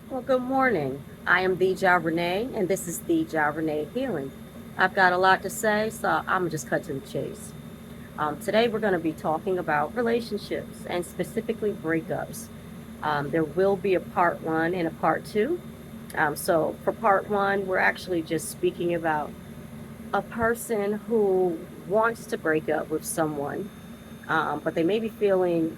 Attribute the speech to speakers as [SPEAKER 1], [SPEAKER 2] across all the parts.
[SPEAKER 1] Well, good morning. I am the Ja Renee, and this is the Ja Renee Healing. I've got a lot to say, so I'm gonna just cut to the chase. Today, we're going to be talking about relationships and specifically breakups. There will be a part one and a part two. So, for part one, we're actually just speaking about a person who wants to break up with someone, but they may be feeling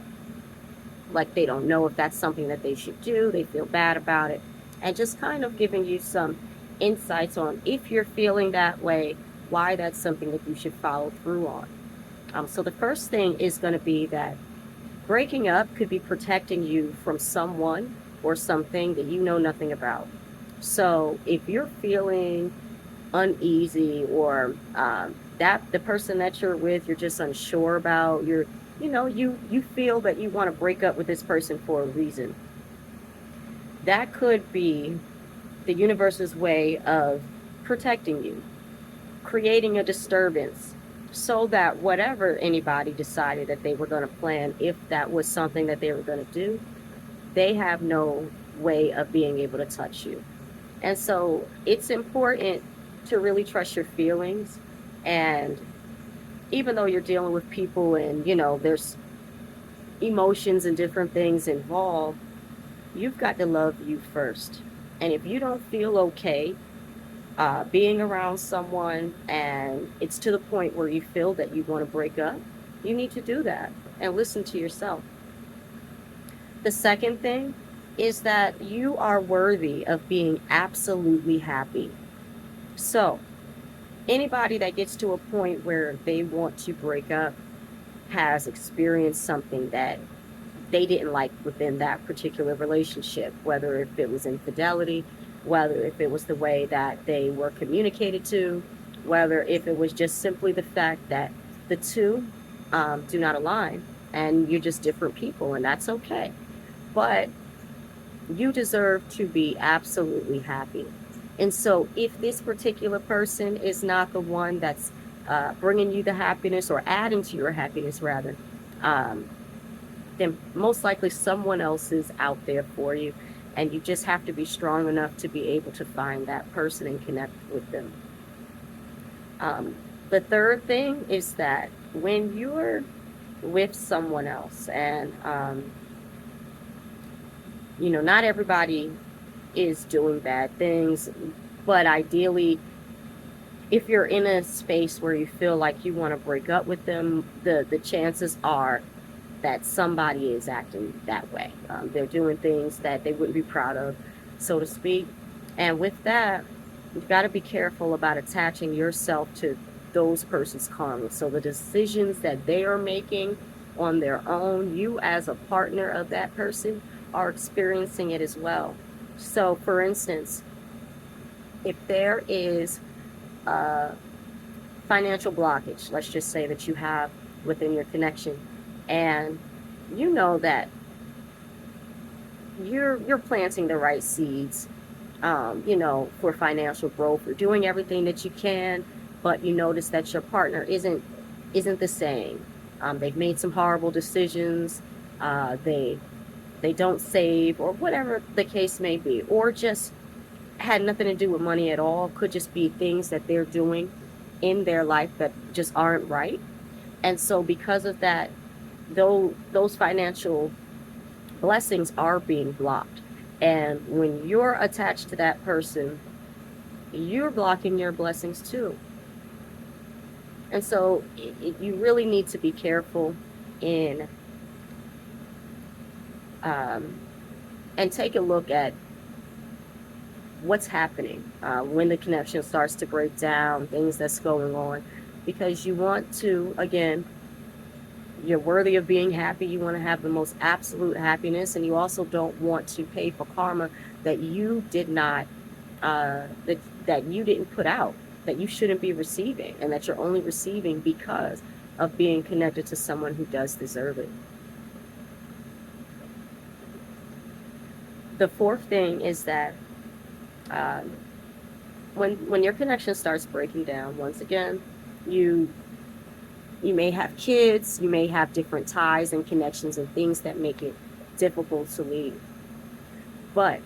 [SPEAKER 1] like they don't know if that's something that they should do. They feel bad about it. And just kind of giving you some insights on if you're feeling that way, why that's something that you should follow through on. So the first thing is going to be that breaking up could be protecting you from someone or something that you know nothing about. So if you're feeling uneasy or that the person that you're with you're just unsure about, you feel that you want to break up with this person for a reason, that could be the universe's way of protecting you, creating a disturbance so that whatever anybody decided that they were going to plan, if that was something that they were going to do, they have no way of being able to touch you. And so it's important to really trust your feelings. And even though you're dealing with people and, there's emotions and different things involved, you've got to love you first. And if you don't feel okay being around someone and it's to the point where you feel that you want to break up, you need to do that and listen to yourself. The second thing is that you are worthy of being absolutely happy. So, anybody that gets to a point where they want to break up has experienced something that they didn't like within that particular relationship, whether if it was infidelity, whether if it was the way that they were communicated to, whether if it was just simply the fact that the two do not align and you're just different people, and that's okay. But you deserve to be absolutely happy. And so, if this particular person is not the one that's bringing you the happiness or adding to your happiness, rather, um, then most likely someone else is out there for you. And you just have to be strong enough to be able to find that person and connect with them. The third thing is that when you're with someone else, and not everybody is doing bad things, but ideally, if you're in a space where you feel like you want to break up with them, the chances are that somebody is acting that way. They're doing things that they wouldn't be proud of, so to speak. And with that, you've got to be careful about attaching yourself to those person's karma. So the decisions that they are making on their own, you as a partner of that person are experiencing it as well. So, for instance, if there is a financial blockage, let's just say that you have within your connection, and you know that you're planting the right seeds, for financial growth. You're doing everything that you can, but you notice that your partner isn't the same. They've made some horrible decisions. They don't save, or whatever the case may be, or just had nothing to do with money at all. Could just be things that they're doing in their life that just aren't right. And so, because of that, though those financial blessings are being blocked. And when you're attached to that person, you're blocking your blessings too. And so you really need to be careful in um, and take a look at what's happening when the connection starts to break down, things that's going on, because you want to, again, you're worthy of being happy. You want to have the most absolute happiness, and you also don't want to pay for karma that you did not that you didn't put out, that you shouldn't be receiving, and that you're only receiving because of being connected to someone who does deserve it. The fourth thing is that um, when your connection starts breaking down, once again, you you may have kids, you may have different ties and connections and things that make it difficult to leave. But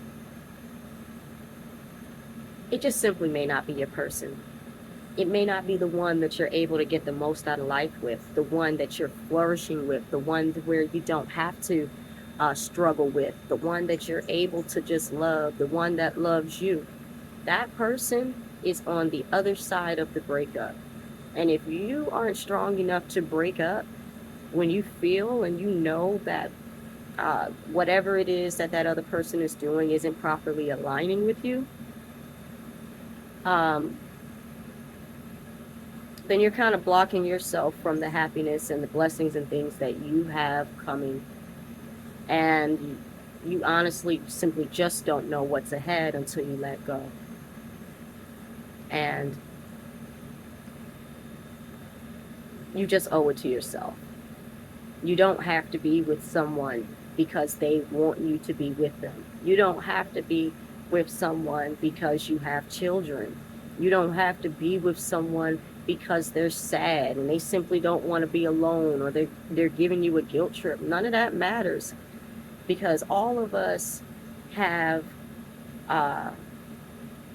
[SPEAKER 1] it just simply may not be your person. It may not be the one that you're able to get the most out of life with, the one that you're flourishing with, the one where you don't have to struggle with, the one that you're able to just love, the one that loves you. That person is on the other side of the breakup. And if you aren't strong enough to break up when you feel and you know that whatever it is that that other person is doing isn't properly aligning with you, um, then you're kind of blocking yourself from the happiness and the blessings and things that you have coming. And you honestly simply just don't know what's ahead until you let go. And you just owe it to yourself. You don't have to be with someone because they want you to be with them. You don't have to be with someone because you have children. You don't have to be with someone because they're sad and they simply don't want to be alone, or they're giving you a guilt trip. None of that matters, because have uh,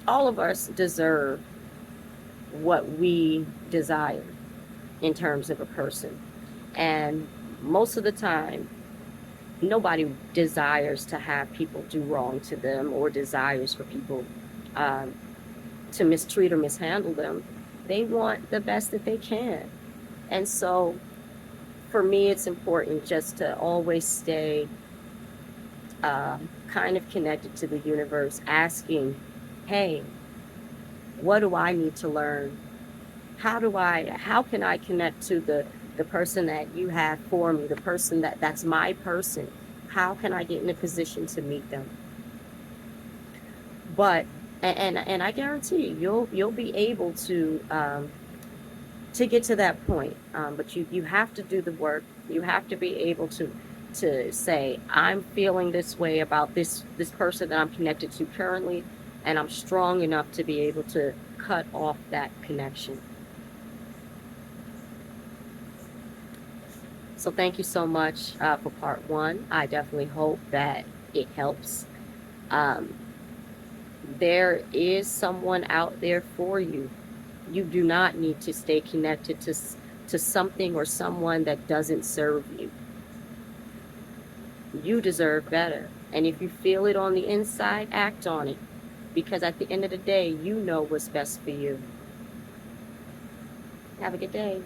[SPEAKER 1] all of us deserve what we desire in terms of a person. And most of the time, nobody desires to have people do wrong to them or desires for people um, to mistreat or mishandle them. They want the best that they can. And so for me, it's important just to always stay kind of connected to the universe, asking, hey, what do I need to learn? How can I connect to the person that you have for me, the person that's my person? How can I get in a position to meet them? But and I guarantee you'll be able to get to that point. But you have to do the work. You have to be able to say, I'm feeling this way about this person that I'm connected to currently, and I'm strong enough to be able to cut off that connection. So thank you so much for part one. I definitely hope that it helps. Um, there is someone out there for you. You do not need to stay connected to something or someone that doesn't serve you. You deserve better. And if you feel it on the inside, act on it. Because at the end of the day, you know what's best for you. Have a good day.